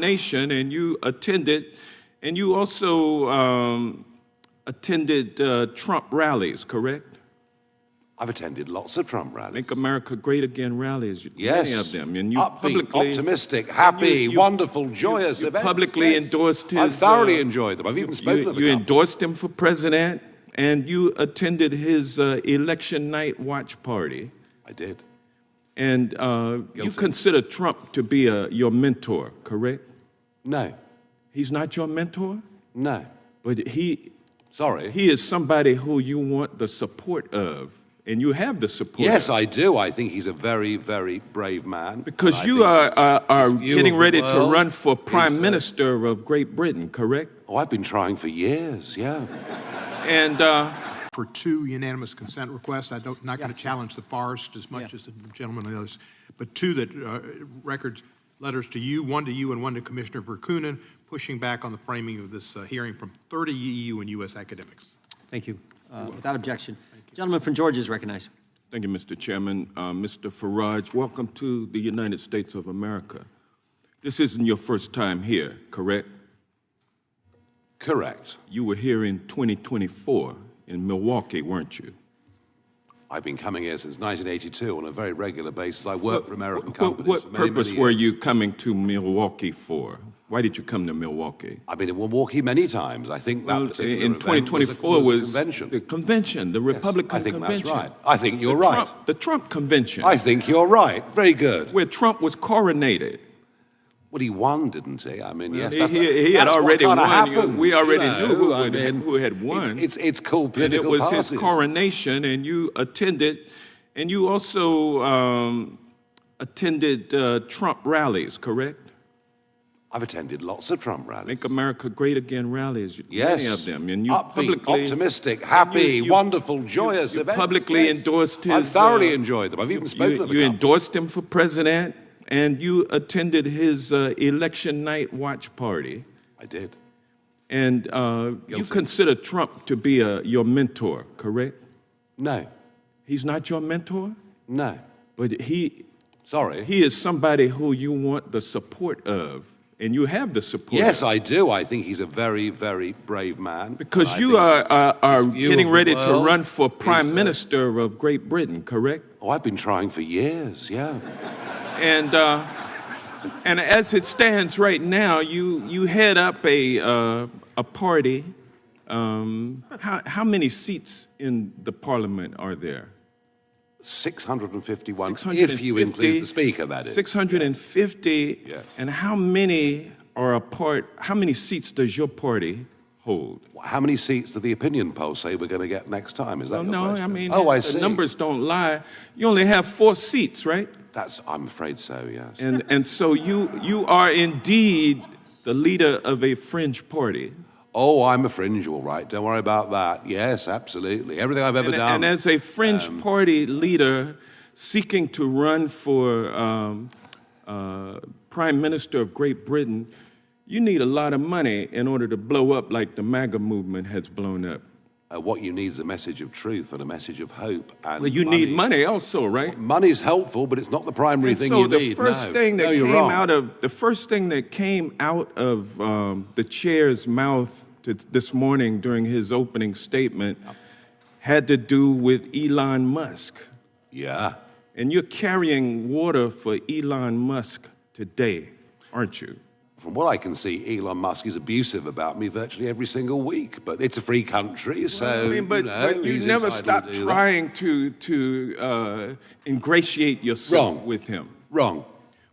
nation, and you attended, and you also attended Trump rallies, correct? I've attended lots of Trump rallies. Make America Great Again rallies, yes. many of them. And you upbeat, publicly, optimistic, happy, wonderful, joyous you events. publicly yes. endorsed his... I've thoroughly enjoyed them. I've even spoken to them. You endorsed him for president, and you attended his election night watch party. I did. And you consider Trump to be your mentor, correct? No. He's not your mentor? No. But he is somebody who you want the support of, and you have the support. Yes, I do. I think he's a very, very brave man. Because you are getting ready to run for Prime Minister of Great Britain, correct? Oh, I've been trying for years, yeah. And for 2 unanimous consent requests. I'm not going to challenge the farce as much as the gentleman and the others, but 2 that letters to you, 1 to you and 1 to Commissioner Verkunen, pushing back on the framing of this hearing from 30 EU and U.S. academics. Thank you. Without objection. Gentleman from Georgia is recognized. thank you, Mr. Chairman. Mr. Farage, welcome to the United States of America. This isn't your first time here, correct? Correct. You were here in 2024 in Milwaukee, weren't you? I've been coming here since 1982 on a very regular basis. I work for American companies. What purpose were you coming to Milwaukee for? Why did you come to Milwaukee? I've been in Milwaukee many times. I think that particular in 2024 was the convention, the Republican convention. I think convention. that's right. I think you're right. The Trump convention. I think you're right. Very good. Where Trump was coronated. Well, he won, didn't he? I mean, yes, he had already won. Happens, we already knew who had won. It's called political And it was parties. his coronation, and you attended, and you also attended Trump rallies, correct? I've attended lots of Trump rallies. Make America Great Again rallies, yes. many of them. And you upbeat, publicly, optimistic, happy, wonderful, joyous you events. publicly yes. endorsed his... I've thoroughly enjoyed them. I've even spoken to them. You endorsed him for president, and you attended his election night watch party. I did. And you consider Trump to be your mentor, correct? No. He's not your mentor? No. But he is somebody who you want the support of, and you have the support. Yes, I do. I think he's a very, very brave man. Because you are getting ready to run for Prime Minister of Great Britain, correct? Oh, I've been trying for years, yeah. And as it stands right now, you head up a party. How many seats in the Parliament are there? 651, if you include the Speaker, that is. 650. Yes. And how many how many seats does your party hold? How many seats do the opinion polls say we're going to get next time? Is that your question? I mean, I the see. numbers don't lie. You only have 4 seats, right? I'm afraid so, yes. And so you are indeed the leader of a fringe party. Oh, I'm a fringe, all right. Don't worry about that. Yes, absolutely. Everything I've ever done. And as a fringe party leader seeking to run for Prime Minister of Great Britain, you need a lot of money in order to blow up like the MAGA movement has blown up. What you need is a message of truth and a message of hope. And well, you need money also, right? Well, money's helpful, but it's not the primary thing you need. So the first thing that came out of the chair's mouth this morning during his opening statement had to do with Elon Musk. Yeah. And you're carrying water for Elon Musk today, aren't you? From what I can see, Elon Musk is abusive about me virtually every single week. But it's a free country, so but you never stop trying to ingratiate yourself with him. Wrong.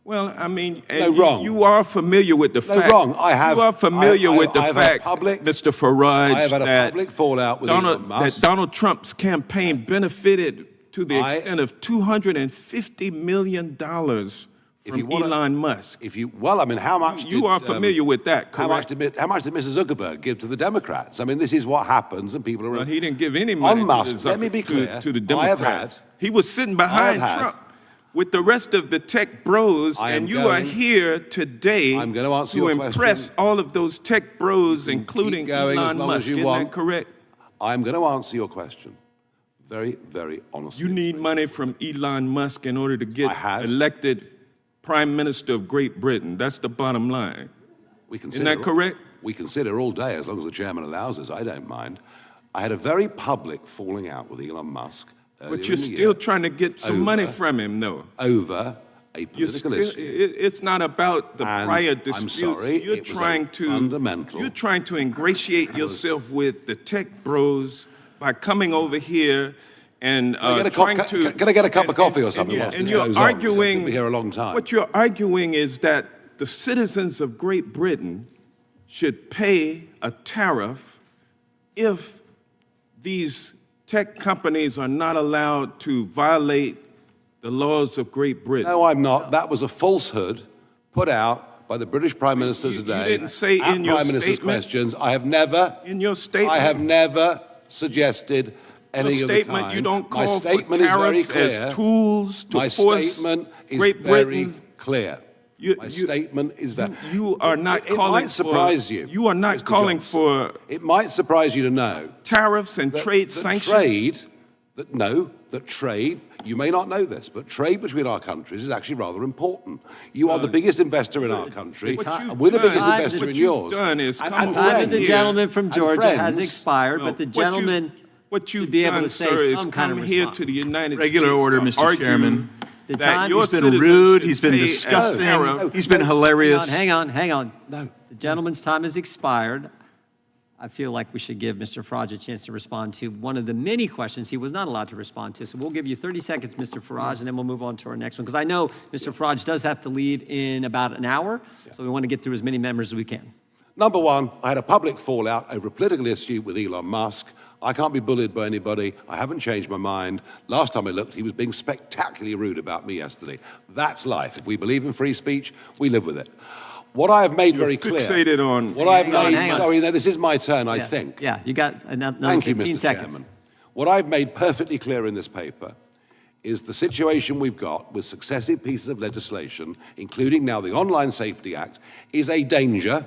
Well, I mean, wrong. You are familiar with the fact. Wrong. You are familiar with the fact, Mr. Farage, I have had a public fallout with Elon Musk. That Donald Trump's campaign benefited to the extent of $250 million from Elon Musk. Well, I mean, how much? You are familiar with that, correct? How much did Mrs. Zuckerberg give to the Democrats? I mean, this is what happens, and people are. Well, he didn't give any money Let me be clear. To the Democrats. He was sitting behind Trump with the rest of the tech bros, and you are here today to impress all of those tech bros, including Elon Musk. Isn't that correct? I'm going to answer your question very, very honestly. You need money from Elon Musk in order to get elected Prime Minister of Great Britain. That's the bottom line. Isn't that correct? We consider all day, as long as the chairman allows us. I don't mind. I had a very public falling out with Elon Musk. But you're still trying to get some money from him, though. Over a political issue. It's not about the prior disputes. I'm sorry, you're trying to ingratiate yourself with the tech bros by coming over here and trying to. Can I get a cup of coffee or something? And you're arguing. Be here a long time. What you're arguing is that the citizens of Great Britain should pay a tariff if these tech companies are not allowed to violate the laws of Great Britain. No, I'm not. That was a falsehood put out by the British Prime Minister today. You didn't say in your Prime Minister's questions. I have never. In your statement. I have never suggested any of the kind. You don't call My statement is very clear. As tools to My force statement is Great very Britain. clear. My statement is very. You are not calling. It might surprise you. You are not Mr. calling Johnson. for. It might surprise you to know tariffs and trade sanctions. Trade. You may not know this, but trade between our countries is actually rather important. You are the biggest investor in our country, and we're the biggest investor in yours. Done is the time of the gentleman from Georgia has expired, but the gentleman should be able to say some kind of here response. to the United Regular States order, Mr. Chairman. The time He's been rude, he's been disgusting, he's been hilarious. Hang on. No. The gentleman's time has expired. I feel like we should give Mr. Farage a chance to respond to one of the many questions he was not allowed to respond to. So we'll give you 30 seconds, Mr. Farage, and then we'll move on to our next one. Because I know Mr. Farage does have to leave in about an hour, so we want to get through as many members as we can. Number one, I had a public fallout over a political issue with Elon Musk. I can't be bullied by anybody. I haven't changed my mind. Last time I looked, he was being spectacularly rude about me yesterday. That's life. If we believe in free speech, we live with it. What I have made very clear. Fixated on. What I've made. Sorry, no, this is my turn, I think. Yeah, you got another Thank you, 15 Mr. seconds. Chairman. What I've made perfectly clear in this paper is the situation we've got with successive pieces of legislation, including now the Online Safety Act, is a danger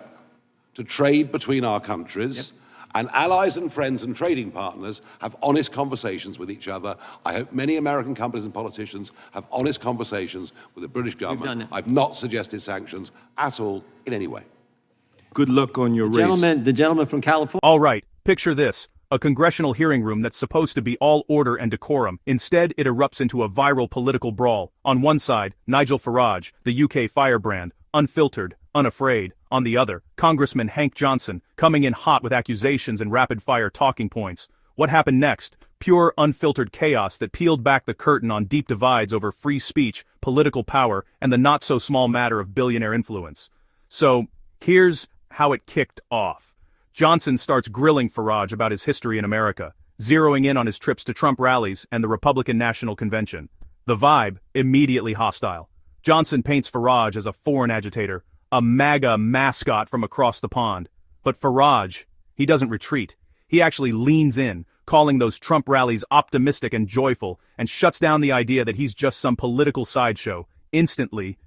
to trade between our countries. And allies and friends and trading partners have honest conversations with each other. I hope many American companies and politicians have honest conversations with the British government. I've not suggested sanctions at all in any way. Good luck on your race. The gentleman from California. All right, picture this. A congressional hearing room that's supposed to be all order and decorum. Instead, it erupts into a viral political brawl. On one side, Nigel Farage, the UK firebrand, unfiltered, unafraid. On the other, Congressman Hank Johnson, coming in hot with accusations and rapid-fire talking points. What happened next? Pure, unfiltered chaos that peeled back the curtain on deep divides over free speech, political power, and the not-so-small matter of billionaire influence. So, here's how it kicked off. Johnson starts grilling Farage about his history in America, zeroing in on his trips to Trump rallies and the Republican National Convention. The vibe, immediately hostile. Johnson paints Farage as a foreign agitator, a MAGA mascot from across the pond. But Farage, he doesn't retreat. He actually leans in, calling those Trump rallies optimistic and joyful, and shuts down the idea that he's just some political sideshow. Instantly,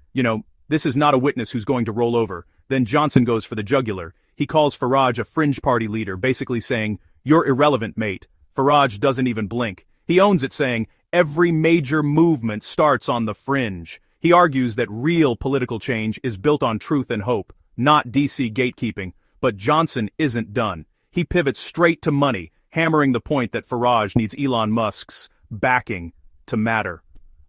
this is not a witness who's going to roll over. Then Johnson goes for the jugular. He calls Farage a fringe party leader, basically saying, "You're irrelevant, mate." Farage doesn't even blink. He owns it, saying, "Every major movement starts on the fringe." He argues that real political change is built on truth and hope, not DC gatekeeping. But Johnson isn't done. He pivots straight to money, hammering the point that Farage needs Elon Musk's backing to matter.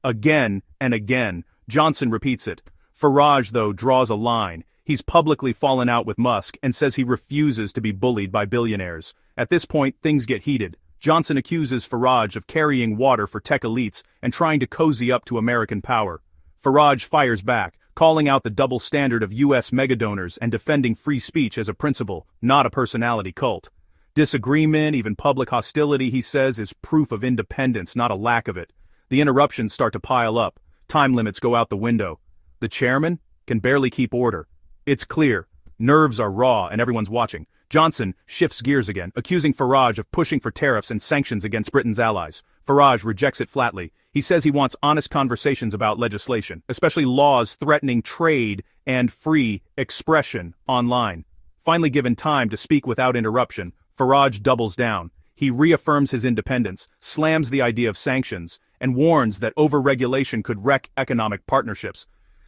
Again and again, Johnson repeats it. Farage, though, draws a line. He's publicly fallen out with Musk and says he refuses to be bullied by billionaires. At this point, things get heated. Johnson accuses Farage of carrying water for tech elites and trying to cozy up to American power. Farage fires back, calling out the double standard of U.S. megadonors and defending free speech as a principle, not a personality cult. Disagreement, even public hostility, he says, is proof of independence, not a lack of it. The interruptions start to pile up. Time limits go out the window. The chairman can barely keep order. It's clear. Nerves are raw and everyone's watching. Johnson shifts gears again, accusing Farage of pushing for tariffs and sanctions against Britain's allies. Farage rejects it flatly. He says he wants honest conversations about legislation, especially laws threatening trade and free expression online. Finally given time to speak without interruption, Farage doubles down. He reaffirms his independence, slams the idea of sanctions, and warns that overregulation could wreck economic partnerships.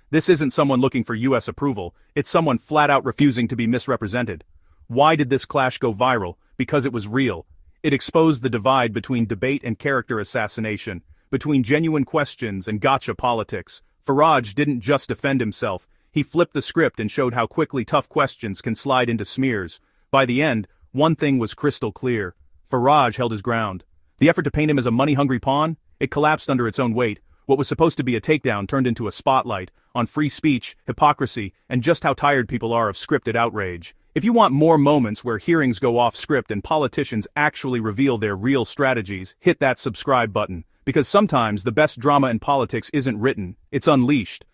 This isn't someone looking for US approval, it's someone flat out refusing to be misrepresented. Why did this clash go viral? Because it was real. It exposed the divide between debate and character assassination, between genuine questions and gotcha politics. Farage didn't just defend himself, he flipped the script and showed how quickly tough questions can slide into smears. By the end, one thing was crystal clear. Farage held his ground. The effort to paint him as a money-hungry pawn? It collapsed under its own weight. What was supposed to be a takedown turned into a spotlight on free speech, hypocrisy, and just how tired people are of scripted outrage. If you want more moments where hearings go off script and politicians actually reveal their real strategies, hit that subscribe button. Because sometimes the best drama in politics isn't written, it's unleashed.